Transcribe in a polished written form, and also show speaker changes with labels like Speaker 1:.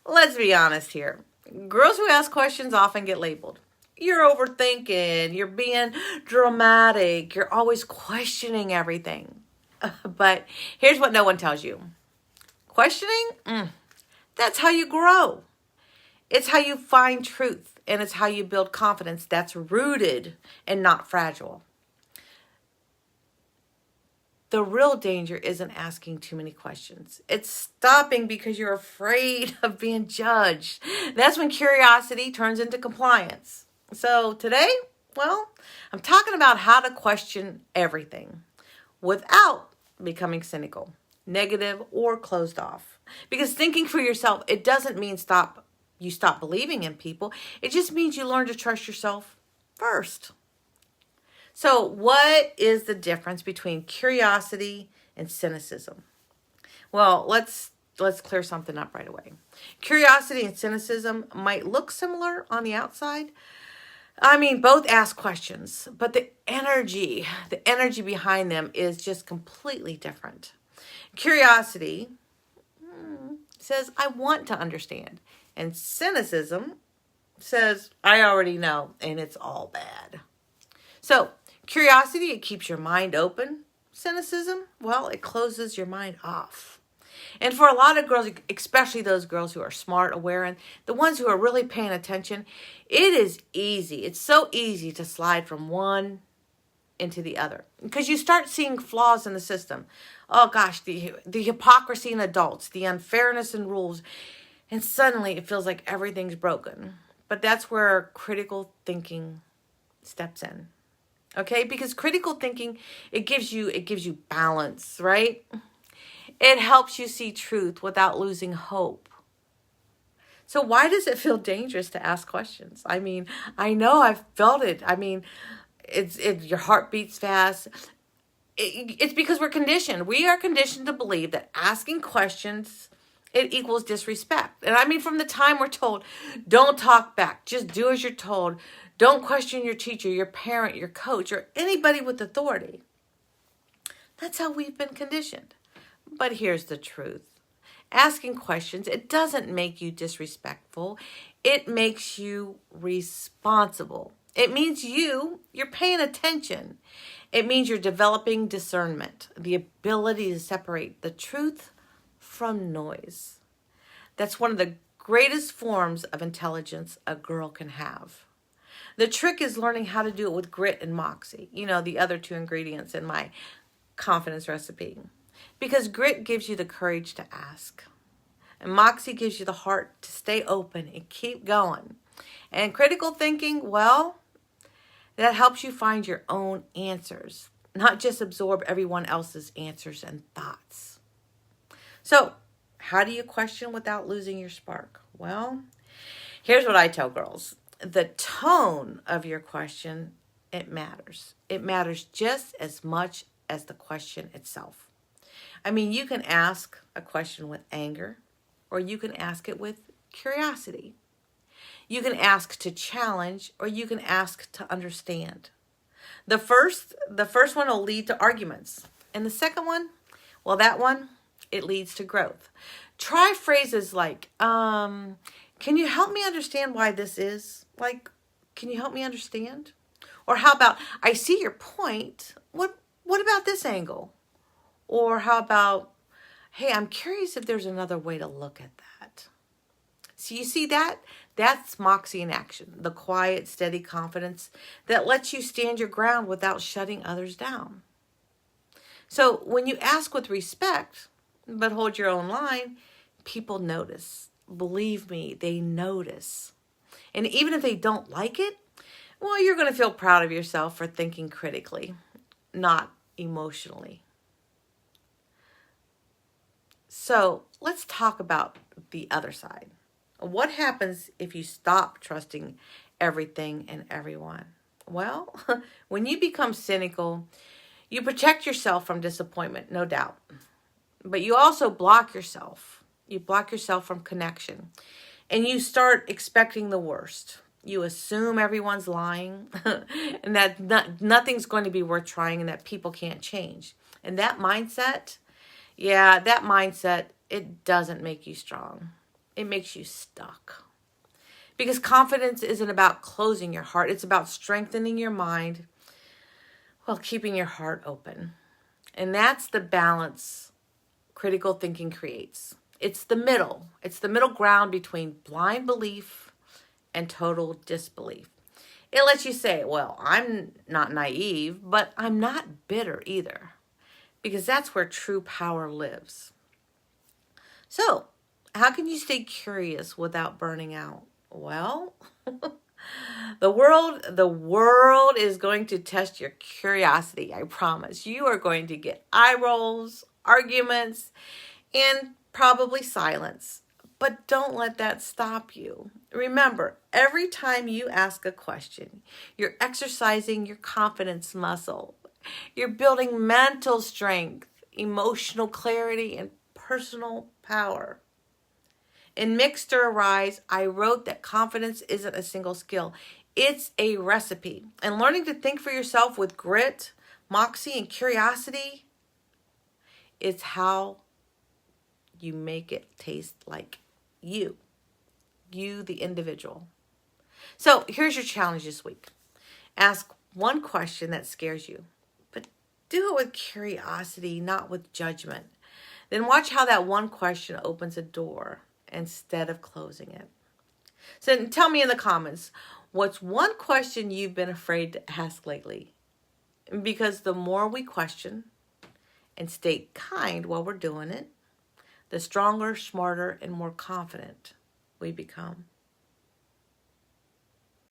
Speaker 1: let's be honest here. Girls who ask questions often get labeled. You're overthinking, you're being dramatic, you're always questioning everything. But here's what no one tells you. Questioning, that's how you grow. It's how you find truth, and it's how you build confidence that's rooted and not fragile. The real danger isn't asking too many questions. It's stopping because you're afraid of being judged. That's when curiosity turns into compliance. So today, well, I'm talking about how to question everything without becoming cynical, negative, or closed off. Because thinking for yourself, it doesn't mean you stop believing in people. It just means you learn to trust yourself first. So what is the difference between curiosity and cynicism? Well, let's clear something up right away. Curiosity and cynicism might look similar on the outside. I mean, both ask questions, but the energy behind them is just completely different. Curiosity says, I want to understand. And cynicism says, I already know, and it's all bad. So, curiosity, it keeps your mind open. Cynicism, well, it closes your mind off. And for a lot of girls, especially those girls who are smart, aware, and the ones who are really paying attention, it is easy. It's so easy to slide from one into the other because you start seeing flaws in the system. Oh gosh, the hypocrisy in adults, the unfairness in rules, and suddenly it feels like everything's broken. But that's where critical thinking steps in. Okay? Because critical thinking, it gives you balance, right? It helps you see truth without losing hope. So why does it feel dangerous to ask questions? I mean, I know I've felt it. I mean, your heart beats fast. It's because we're conditioned. We are conditioned to believe that asking questions, it equals disrespect. And I mean, from the time we're told, don't talk back, just do as you're told. Don't question your teacher, your parent, your coach, or anybody with authority. That's how we've been conditioned. But here's the truth. Asking questions, it doesn't make you disrespectful. It makes you responsible. It means you're paying attention. It means you're developing discernment, the ability to separate the truth from noise. That's one of the greatest forms of intelligence a girl can have. The trick is learning how to do it with grit and moxie. You know, the other two ingredients in my confidence recipe. Because grit gives you the courage to ask. And moxie gives you the heart to stay open and keep going. And critical thinking, well, that helps you find your own answers, not just absorb everyone else's answers and thoughts. So, how do you question without losing your spark? Well, here's what I tell girls. The tone of your question, it matters. It matters just as much as the question itself. I mean, you can ask a question with anger, or you can ask it with curiosity. You can ask to challenge, or you can ask to understand. The first one will lead to arguments. And the second one, well, that one, it leads to growth. Try phrases like, can you help me understand why this is? Like, can you help me understand? Or how about, I see your point. What about this angle? Or how about, hey, I'm curious if there's another way to look at that. So you see that? That's Moxie in action. The quiet, steady confidence that lets you stand your ground without shutting others down. So when you ask with respect, but hold your own line, people notice. Believe me, they notice. And even if they don't like it, well, you're going to feel proud of yourself for thinking critically, not emotionally. So let's talk about the other side. What happens if you stop trusting everything and everyone? Well, when you become cynical, you protect yourself from disappointment, no doubt. But you also block yourself. You block yourself from connection. And you start expecting the worst. You assume everyone's lying and that nothing's going to be worth trying and that people can't change. And that mindset, it doesn't make you strong. it makes you stuck. Because confidence isn't about closing your heart. It's about strengthening your mind while keeping your heart open. And that's the balance critical thinking creates. It's the middle. It's the middle ground between blind belief and total disbelief. It lets you say, well, I'm not naive, but I'm not bitter either. Because that's where true power lives. So, how can you stay curious without burning out? Well, the world is going to test your curiosity, I promise. You are going to get eye rolls, arguments, and probably silence. But don't let that stop you. Remember, every time you ask a question, you're exercising your confidence muscle. You're building mental strength, emotional clarity, and personal power. In Mixed or Arise, I wrote that confidence isn't a single skill. It's a recipe. And learning to think for yourself with grit, moxie, and curiosity is how you make it taste like you, the individual. So here's your challenge this week. Ask one question that scares you, but do it with curiosity, not with judgment. Then watch how that one question opens a door instead of closing it. So tell me in the comments, what's one question you've been afraid to ask lately? Because the more we question and stay kind while we're doing it, the stronger, smarter, and more confident we become.